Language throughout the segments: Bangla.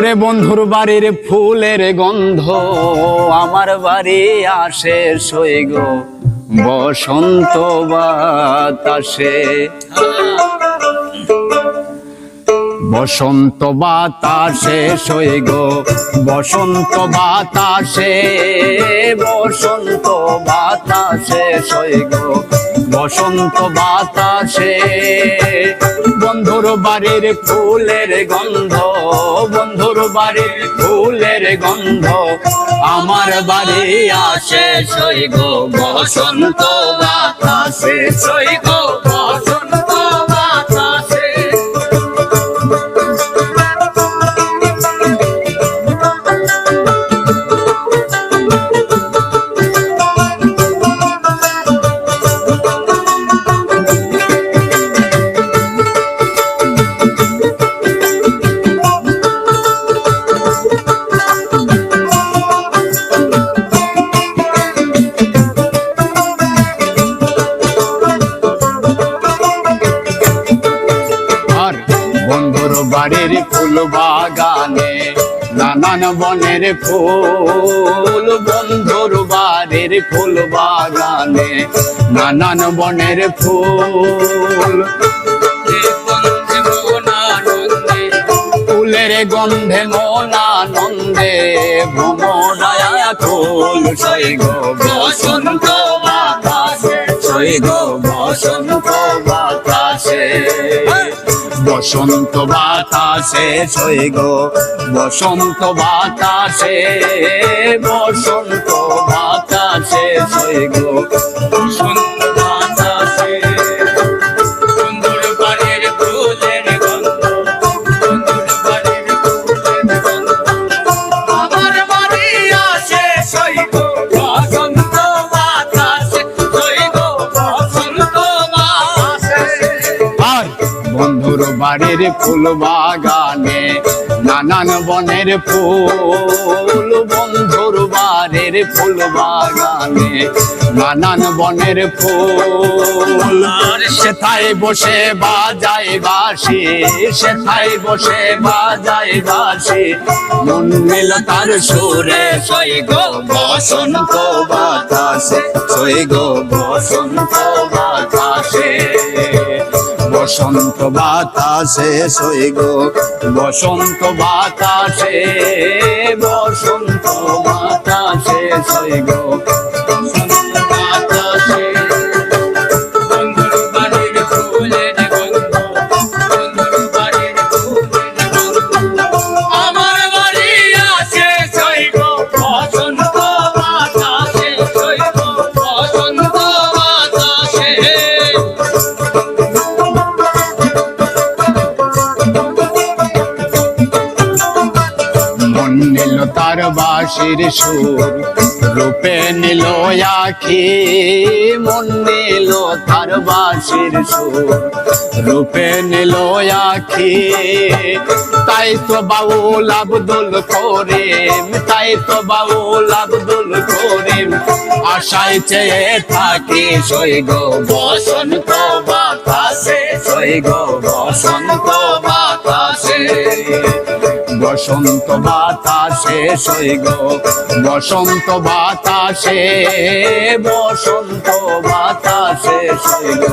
রে বন্ধুর বাড়ির ফুলের গন্ধ আমার বাড়ি আসে সইগ বসন্ত বাতাসে। বসন্ত বাতাসে সইগ বসন্ত বাতাসে, বসন্ত বাতাসে সইগ বসন্ত বাতাসে। বন্ধুর বাড়ির ফুলের গন্ধ, বন্ধুর বাড়ির ফুলের গন্ধ আমার বাড়ি আসে সইগ বসন্ত বাতাসে, সইগ বসন্ত বাতাসে। বাড়ির ফুল বাগানে নানান বনের ফুল, বন্ধুর বাড়ির ফুল বাগানে নানান বনের ফুল। ফুলের গন্ধে মন আনন্দে ভ্রমরায়া কুল, সইগ বসন্ত বাতাসে, সইগ বসন্ত বাতাসে। বসন্ত বাতাসে সইগ বসন্ত বাতাসে, বসন্ত বাতাসে সইগ বসন্ত বাতাসে। বন্ধুর বাড়ির ফুলের গন্ধ, বন্ধুর বাড়ির ফুলের গন্ধ আমার বাড়ি আসে সইগ বসন্ত বাতাসে, সইগ বসন্ত বাতাসে। আর বন্ধুর বাড়ির ফুল বাগানে নানান বনের ফুল, বন্ধুর বাড়ির ফুল বাগানে নানান বনের ফুল। সেথায় বসে বাজায় বাঁশি, সেথায় বসে বাজায় বাঁশি, মন মিল তার সুরে সইগ বসন্ত বাতাসে, সইগ বসন্ত বাতাসে। বসন্ত বাতাসে সইগ বসন্ত বাতাসে, বসন্ত বাতাসে সইগ বসন্ত বাতাসে। বন্ধুর বাড়ির ফুলের গন্ধ, বন্ধুর বাড়ির ফুলের গন্ধ আমার বাড়ি আসে সইগ বসন্ত বাতাসে, সইগ বসন্ত বাতাসে। নিল তার বাঁশির সুর রূপে নিল আখি, মন নিল তার বাঁশির সুর রূপে নিল আখি। তাই তো বাউল আব্দুল করিম, তাই তো বাউল আব্দুল করিম আশায় চেয়ে থাকি সইগ বসন্ত বাতাসে, সইগ বসন্ত বাতাসে। বসন্ত বাতাসে সইগ বসন্ত বাতাসে, বসন্ত বাতাসে সইগ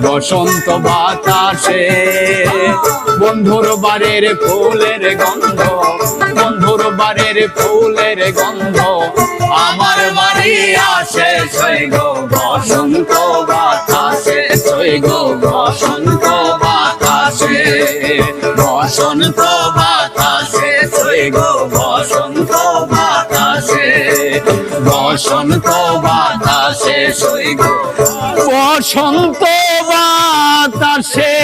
বসন্ত বাতাসে। বন্ধুর বাড়ির ফুলের গন্ধ, বন্ধুর বাড়ির ফুলের গন্ধ আমার বাড়ি আসে সইগ বসন্ত বাতাসে, সইগ বসন্ত বাতাসে। বসন্ত বাতাসে সইগ বসন্ত বাতাসে, বসন্ত বাতাসে সইগ বসন্ত বাতাসে।